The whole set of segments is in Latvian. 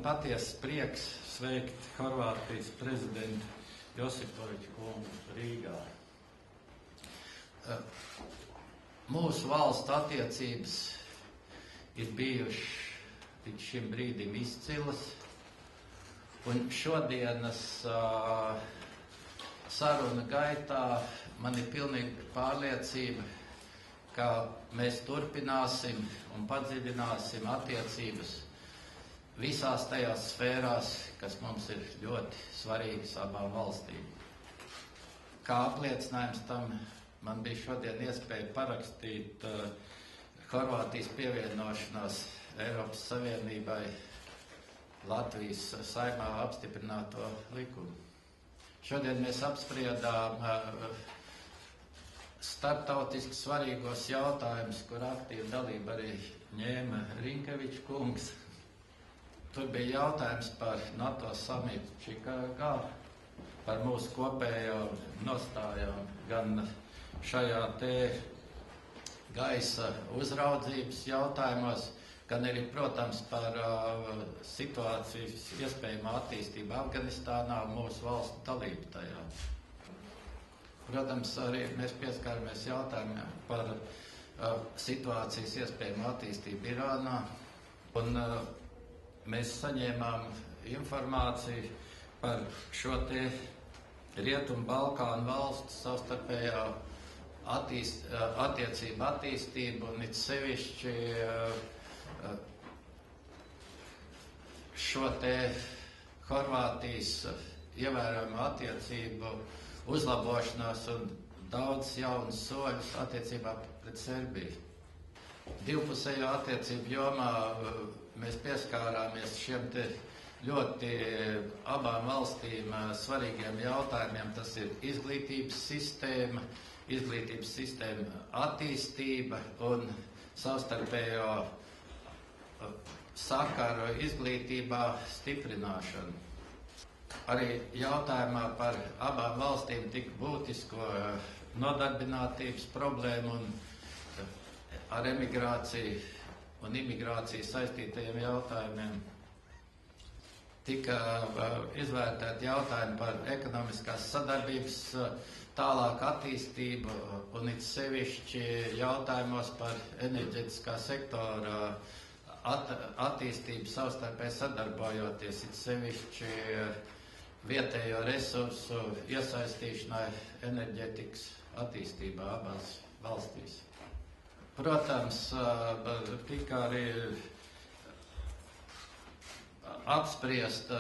patiesas prieks sveikt Horvātijas prezidentu Josipoviču kungu Rīgā. Mūsu valstu attiecības ir bijušas līdz šim brīdim izcilas, un šodienas saruna gaitā man ir pilnīga pārliecība, ka mēs turpināsim un padziļināsim attiecības visās tajās sfērās, kas mums ir ļoti svarīgas abām valstīm. Kā apliecinājums tam man bija šodien iespēja parakstīt Horvātijas pievienošanās Eiropas Savienībai Latvijas Saeimā apstiprināto likumu. Šodien mēs apspriedām starptautiski svarīgos jautājumus, kur aktīvu dalību arī ņēma Rinkeviča kungs. Tur bija jautājums par NATO samitu Čikāgā, par mūsu kopējo nostājām gan šajā te gaisa uzraudzības jautājumos, gan arī, protams, par situācijas iespējamā attīstību Afganistānā un mūsu valstu dalību tajā. Protams, arī mēs pieskāramies jautājumiem par situācijas iespējamo attīstību Irānā, un mēs saņēmām informāciju par šo te Rietumu Balkānu valstu savstarpējā attiecību attīstību, un it sevišķi šo te Horvātijas ievērojumu attiecību uzlabošanās un daudz jaunas soļus attiecībā pret Serbiju. Divpusējo attiecību jomā mēs pieskārāmies šiem te ļoti abām valstīm svarīgiem jautājumiem. Tas ir izglītības sistēma attīstība un savstarpējo sakaru izglītībā stiprināšana. Arī jautājumā par abām valstīm tik būtisko nodarbinātības problēmu un ar emigrāciju un imigrāciju saistītajiem jautājumiem tika izvērtēti jautājumi par ekonomiskās sadarbības tālāku attīstību un it sevišķi jautājumos par enerģetiskā sektora attīstību savstarpēji sadarbojoties, it sevišķi vietējo resursu iesaistīšanai enerģetikas attīstībā abās valstīs. Protams, tika arī apspriesta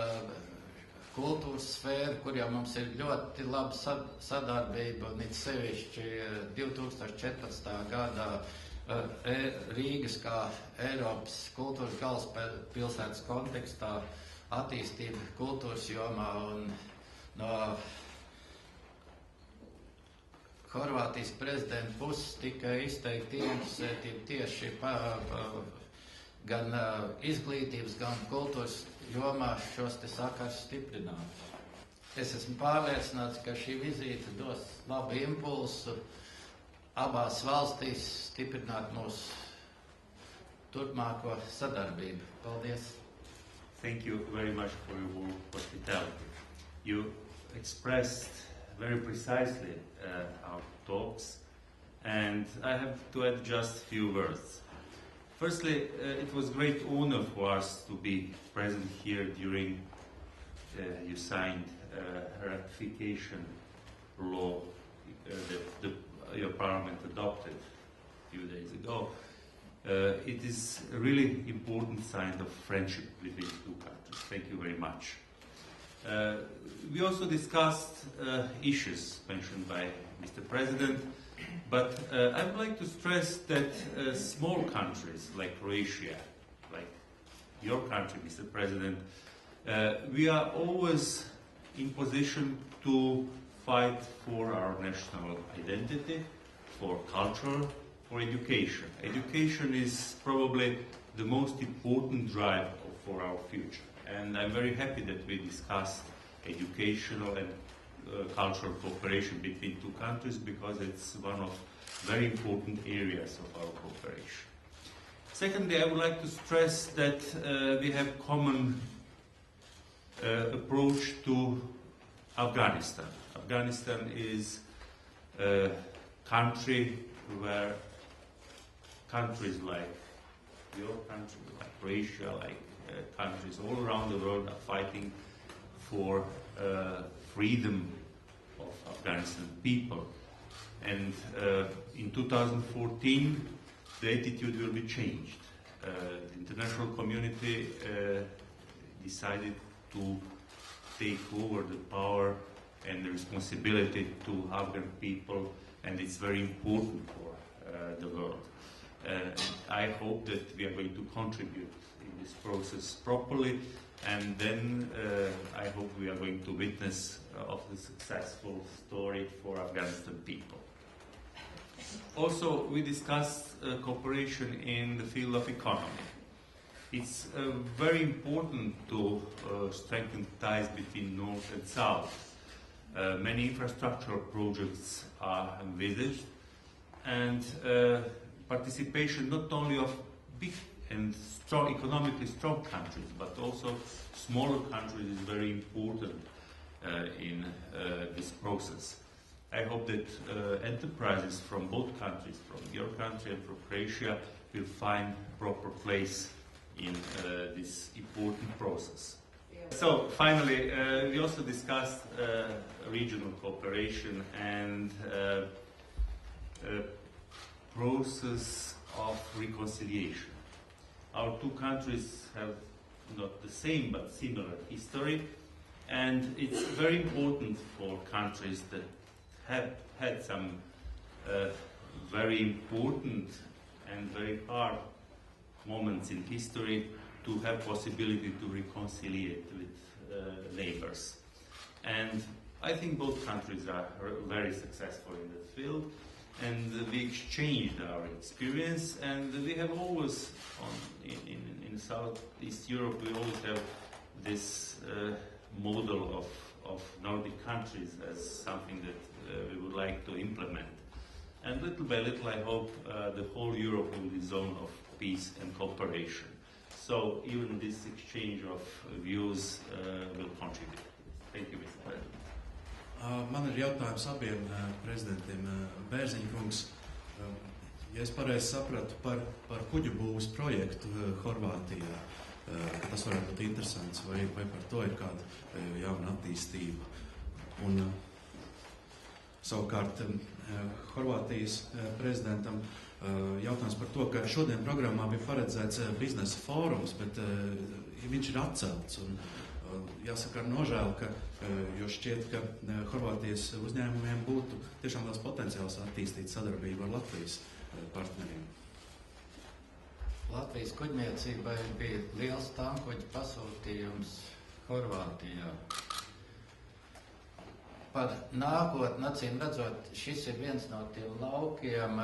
kultūras sfēra, kur jau mums ir ļoti laba sadarbība, un it sevišķi 2014. gadā Rīgas kā Eiropas kultūras galvaspilsētas kontekstā attīstība kultūras jomā, un no Horvātijas prezidenta puses tika izteikti interesētība tieši gan izglītības, gan kultūras jomā šos te sakars stiprināt. Es esmu pārliecināts, ka šī vizīte dos labu impulsu abās valstīs stiprināt mūsu turpmāko sadarbību. Paldies! Thank you very much for your warm hospitality. You expressed very precisely our talks, and I have to add just a few words. Firstly, it was a great honor for us to be present here during you signed ratification law that your parliament adopted a few days ago. It is a really important sign of friendship between two countries. Thank you very much. We also discussed issues mentioned by Mr. President, but I would like to stress that small countries like Croatia, like your country, Mr. President, we are always in position to fight for our national identity, for culture, for education. Education is probably the most important driver for our future. And I'm very happy that we discussed educational and cultural cooperation between two countries, because it's one of very important areas of our cooperation. Secondly, I would like to stress that we have common approach to Afghanistan. Afghanistan is a country where countries like your country, like Croatia, like countries all around the world are fighting for freedom of Afghanistan people. And in 2014, the attitude will be changed. The international community decided to take over the power and the responsibility to Afghan people, and it's very important for the world. I hope that we are going to contribute in this process properly, and then I hope we are going to witness of the successful story for Afghanistan people. Also, we discussed cooperation in the field of economy. It's very important to strengthen ties between North and South. Many infrastructural projects are envisaged, and participation not only of big and strong, economically strong countries, but also smaller countries is very important in this process. I hope that enterprises from both countries, from your country and from Croatia, will find proper place in this important process. So finally, we also discussed regional cooperation and process of reconciliation. Our two countries have not the same but similar history, and it's very important for countries that have had some very important and very hard moments in history to have possibility to reconciliate with neighbors. And I think both countries are very successful in that field, and we exchanged our experience, and we have always, in Southeast Europe, we always have this model of Nordic countries as something that we would like to implement. And little by little, I hope the whole Europe will be a zone of peace and cooperation. So even this exchange of views will contribute. Thank you, Mr. President. Man ir jautājums abiem prezidentiem. Bērziņkungs, ja es pareizi sapratu par kuģu būvas projektu Horvātijā, ka tas varētu būt interesants, vai par to ir kāda jauna attīstība. Un savukārt Horvātijas prezidentam jautājums par to, ka šodien programmā bija paredzēts biznesa fórums, bet viņš ir atcelts. Un jāsaka ar nožēlu, jo šķiet, ka Horvātijas uzņēmumiem būtu tiešām liels potenciāls attīstīt sadarbību ar Latvijas partneriem. Latvijas kuģniecībai bija liels tankuģu pasūtījums Horvātijā. Par nākotni, acīm redzot, šis ir viens no tiem laukiem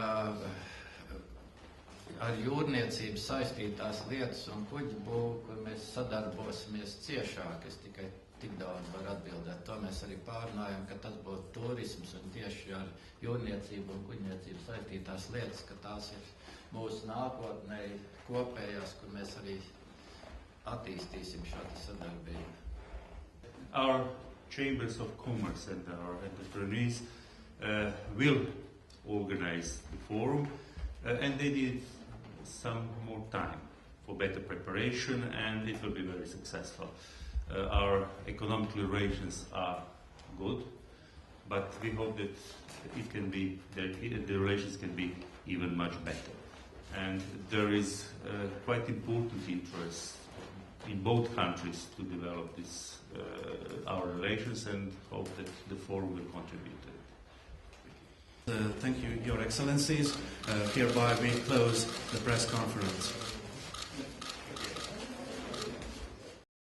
ar jūrniecību saistītās lietas un kuģu būvu, kur mēs sadarbosimies ciešāk. Es tikai tik daudz varu atbildēt. To mēs arī pārunājam, ka tas būtu turisms un tieši ar jūrniecību un kuģniecību saistītās lietas, ka tās ir mūsu nākotnē kopējās, kur mēs arī attīstīsim šādu sadarbību. Our chambers of commerce and our entrepreneurs will organize the forum, and they need some more time for better preparation, and it will be very successful. Our economic relations are good, but we hope that it can be the relations can be even much better. And there is quite important interest in both countries to develop this our relations, and hope that the forum will contribute to it. Thank you, Your Excellencies. Hereby we close the press conference.